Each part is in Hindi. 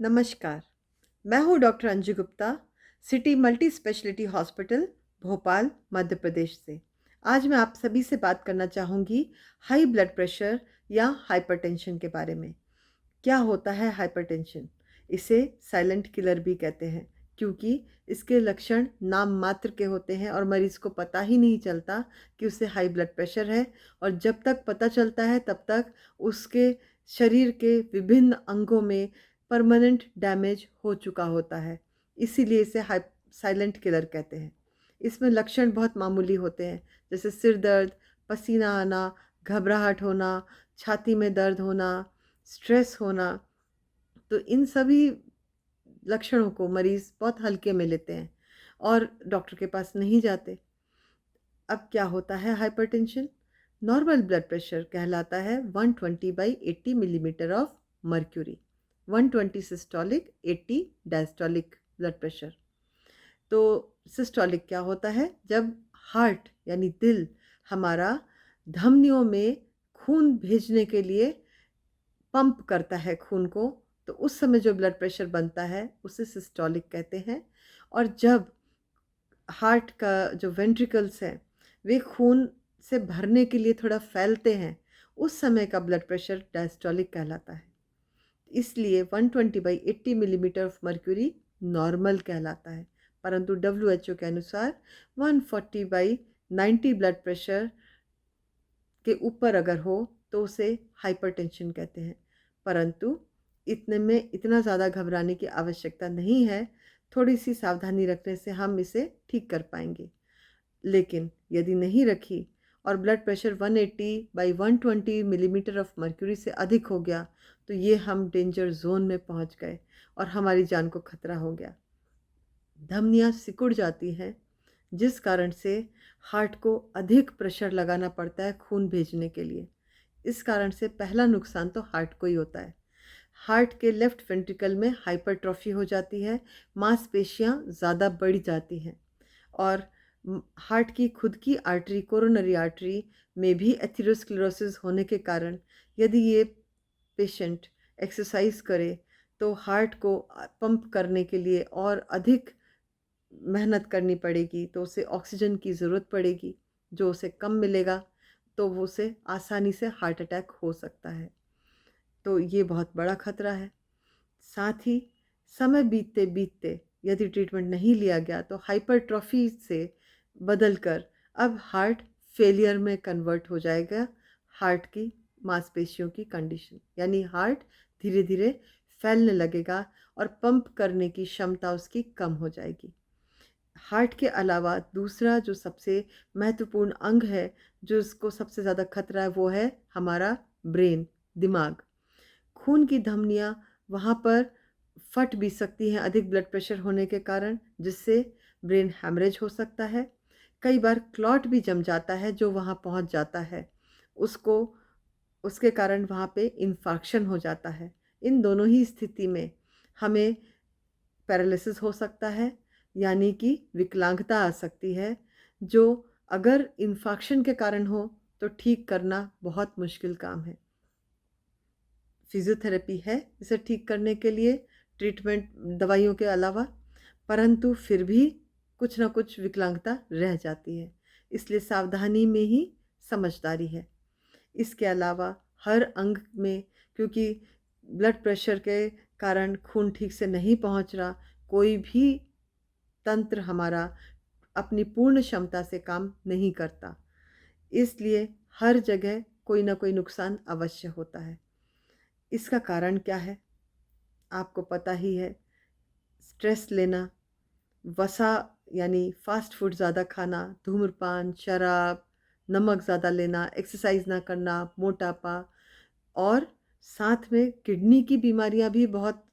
नमस्कार। मैं हूँ doctor Anju Gupta, city multi speciality hospital, Bhopal, Madhya Pradesh से। आज मैं आप सभी से बात करना चाहूँगी हाई ब्लड प्रेशर या हाइपरटेंशन के बारे में। क्या होता है हाइपरटेंशन? इसे साइलेंट किलर भी कहते हैं, क्योंकि इसके लक्षण नाम मात्र के होते हैं और मरीज़ को पता ही नहीं चलता कि उसे हाई ब्लड प्रेशर है, और जब तक पता चलता है तब तक उसके शरीर के विभिन्न अंगों में परमानेंट डैमेज हो चुका होता है। इसीलिए इसे साइलेंट किलर कहते हैं। इसमें लक्षण बहुत मामूली होते हैं, जैसे सिर दर्द, पसीना आना, घबराहट होना, छाती में दर्द होना, स्ट्रेस होना। तो इन सभी लक्षणों को मरीज़ बहुत हल्के में लेते हैं और डॉक्टर के पास नहीं जाते। अब क्या होता है हाइपरटेंशन? नॉर्मल ब्लड प्रेशर कहलाता है 120/80 millimetre of mercury. 120 systolic, 80 diastolic blood pressure. तो सिस्टोलिक क्या होता है? जब हार्ट यानी दिल हमारा धमनियों में खून भेजने के लिए पंप करता है खून को, तो उस समय जो ब्लड प्रेशर बनता है उसे सिस्टोलिक कहते हैं। और जब हार्ट का जो वेंट्रिकल्स हैं वे खून से भरने के लिए थोड़ा फैलते हैं, उस समय का ब्लड प्रेशर डायस्टोलिक कहलाता है। इसलिए 120/80 मिलीमीटर ऑफ मर्क्यूरी नॉर्मल कहलाता है, परंतु डब्ल्यूएचओ के अनुसार 140/90 ब्लड प्रेशर के ऊपर अगर हो तो उसे हाइपरटेंशन कहते हैं। परंतु इतने में इतना ज़्यादा घबराने की आवश्यकता नहीं है। थोड़ी सी सावधानी रखने से हम इसे ठीक कर पाएंगे। लेकिन यदि नहीं रखी और blood pressure 180/120 millimetre of mercury से अधिक हो गया, तो ये हम डेंजर जोन में पहुंच गए और हमारी जान को खतरा हो गया। धमनियाँ सिकुड़ जाती हैं, जिस कारण से हार्ट को अधिक प्रेशर लगाना पड़ता है खून भेजने के लिए। इस कारण से पहला नुकसान तो हार्ट को ही होता है। हार्ट के लेफ्ट वेंट्रिकल में हाइपरट्रॉफी हो जाती है, मांसपेशियाँ ज़्यादा बढ़ जाती हैं, और हार्ट की खुद की आर्टरी, कोरोनरी आर्टरी में भी एथेरोस्क्लेरोसिस होने के कारण यदि ये पेशेंट एक्सरसाइज करे तो हार्ट को पंप करने के लिए और अधिक मेहनत करनी पड़ेगी, तो उसे ऑक्सीजन की ज़रूरत पड़ेगी, जो उसे कम मिलेगा तो वो उसे आसानी से हार्ट अटैक हो सकता है। तो ये बहुत बड़ा खतरा है। साथ ही समय बीतते-बीतते यदि ट्रीटमेंट नहीं लिया गया तो हाइपरट्रॉफी से बदलकर अब हार्ट फेलियर में कन्वर्ट हो जाएगा। हार्ट की मांसपेशियों की कंडीशन, यानी हार्ट धीरे-धीरे फैलने लगेगा और पंप करने की क्षमता उसकी कम हो जाएगी। हार्ट के अलावा दूसरा जो सबसे महत्वपूर्ण अंग है, जो इसको सबसे ज़्यादा खतरा है, वो है हमारा ब्रेन, दिमाग। खून की धमनियाँ वहाँ पर फट भी सकती हैं अधिक ब्लड प्रेशर होने के कारण, जिससे ब्रेन हैमरेज हो सकता है। कई बार क्लॉट भी जम जाता है जो वहाँ पहुँच जाता है। उसको उसके कारण वहाँ पे इन्फार्क्शन हो जाता है। इन दोनों ही स्थिति में हमें पैरालिसिस हो सकता है, यानी कि विकलांगता आ सकती है, जो अगर इन्फार्क्शन के कारण हो तो ठीक करना बहुत मुश्किल काम है। फिजियोथेरेपी है इसे ठीक करने के लिए, ट्रीटमेंट दवाइयों के अलावा, परंतु फिर भी कुछ ना कुछ विकलांगता रह जाती है। इसलिए सावधानी में ही समझदारी है। इसके अलावा हर अंग में, क्योंकि ब्लड प्रेशर के कारण खून ठीक से नहीं पहुंच रहा, कोई भी तंत्र हमारा अपनी पूर्ण क्षमता से काम नहीं करता। इसलिए हर जगह कोई ना कोई नुकसान अवश्य होता है। इसका कारण क्या है? आपको पता ही है। स्ट्रेस लेना, वसा यानी फ़ास्ट फूड ज़्यादा खाना, धूम्रपान, शराब, नमक ज़्यादा लेना, एक्सरसाइज़ ना करना, मोटापा, और साथ में किडनी की बीमारियां भी बहुत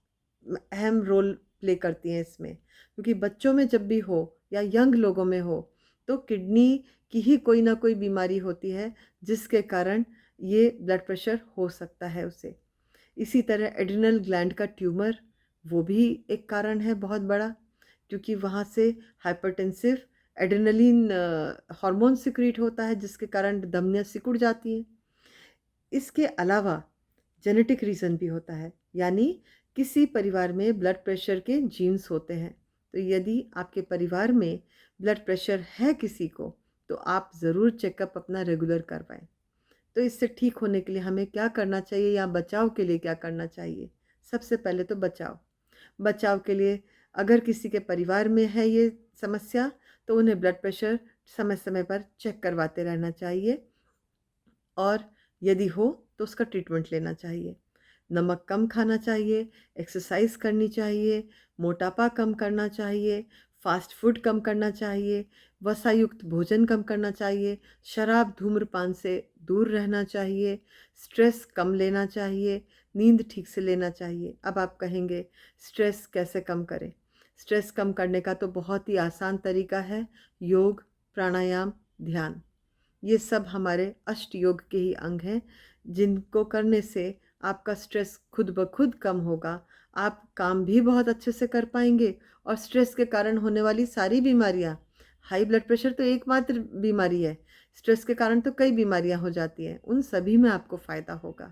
अहम रोल प्ले करती हैं इसमें। क्योंकि बच्चों में जब भी हो या यंग लोगों में हो, तो किडनी की ही कोई ना कोई बीमारी होती है, जिसके कारण ये ब्लड प्रेशर हो सकता है उसे। इसी तरह एड्रिनल ग्लैंड का ट्यूमर, वो भी एक कारण है बहुत बड़ा, क्योंकि वहाँ से हाइपरटेंसिव एड्रेनलिन हार्मोन सिक्रीट होता है, जिसके कारण धमनियाँ सिकुड़ जाती हैं। इसके अलावा जेनेटिक रीज़न भी होता है, यानी किसी परिवार में ब्लड प्रेशर के जीन्स होते हैं, तो यदि आपके परिवार में ब्लड प्रेशर है किसी को, तो आप ज़रूर चेकअप अपना रेगुलर करवाएं। तो इससे ठीक होने के लिए हमें क्या करना चाहिए या बचाव के लिए क्या करना चाहिए? सबसे पहले तो बचाव के लिए अगर किसी के परिवार में है ये समस्या, तो उन्हें ब्लड प्रेशर समय समय पर चेक करवाते रहना चाहिए और यदि हो तो उसका ट्रीटमेंट लेना चाहिए। नमक कम खाना चाहिए, एक्सरसाइज करनी चाहिए, मोटापा कम करना चाहिए, फास्ट फूड कम करना चाहिए, वसायुक्त भोजन कम करना चाहिए, शराब धूम्रपान से दूर रहना चाहिए, स्ट्रेस कम लेना चाहिए, नींद ठीक से लेना चाहिए। अब आप कहेंगे स्ट्रेस कैसे कम करें? स्ट्रेस कम करने का तो बहुत ही आसान तरीका है, योग, प्राणायाम, ध्यान। ये सब हमारे अष्ट योग के ही अंग हैं, जिनको करने से आपका स्ट्रेस खुद ब खुद कम होगा। आप काम भी बहुत अच्छे से कर पाएंगे और स्ट्रेस के कारण होने वाली सारी बीमारियां, हाई ब्लड प्रेशर तो एकमात्र बीमारी है, स्ट्रेस के कारण तो कई बीमारियां हो जाती हैं, उन सभी में आपको फ़ायदा होगा।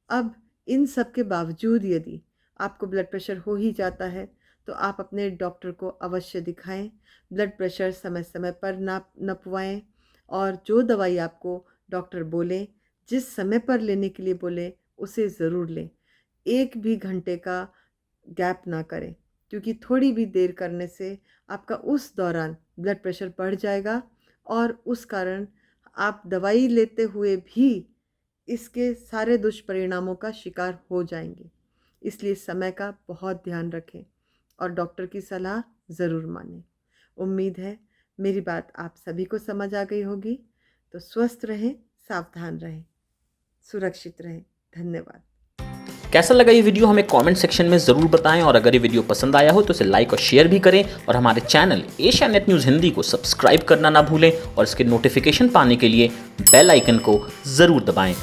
अब इन सब के बावजूद यदि आपको ब्लड प्रेशर हो ही जाता है, तो आप अपने डॉक्टर को अवश्य दिखाएं। ब्लड प्रेशर समय समय पर नपवाएं और जो दवाई आपको डॉक्टर बोले, जिस समय पर लेने के लिए बोले, उसे ज़रूर लें। एक भी घंटे का गैप ना करें, क्योंकि थोड़ी भी देर करने से आपका उस दौरान ब्लड प्रेशर बढ़ जाएगा और उस कारण आप दवाई लेते हुए भी इसके सारे दुष्परिणामों का शिकार हो जाएंगे। इसलिए समय का बहुत ध्यान रखें और डॉक्टर की सलाह ज़रूर मानें। उम्मीद है मेरी बात आप सभी को समझ आ गई होगी। तो स्वस्थ रहें, सावधान रहें, सुरक्षित रहें। धन्यवाद। कैसा लगा ये वीडियो हमें कमेंट सेक्शन में ज़रूर बताएं और अगर ये वीडियो पसंद आया हो तो इसे लाइक और शेयर भी करें और हमारे channel Asia net news Hindi को सब्सक्राइब करना ना भूलें और इसके नोटिफिकेशन पाने के लिए बेल आइकन को ज़रूर दबाएं।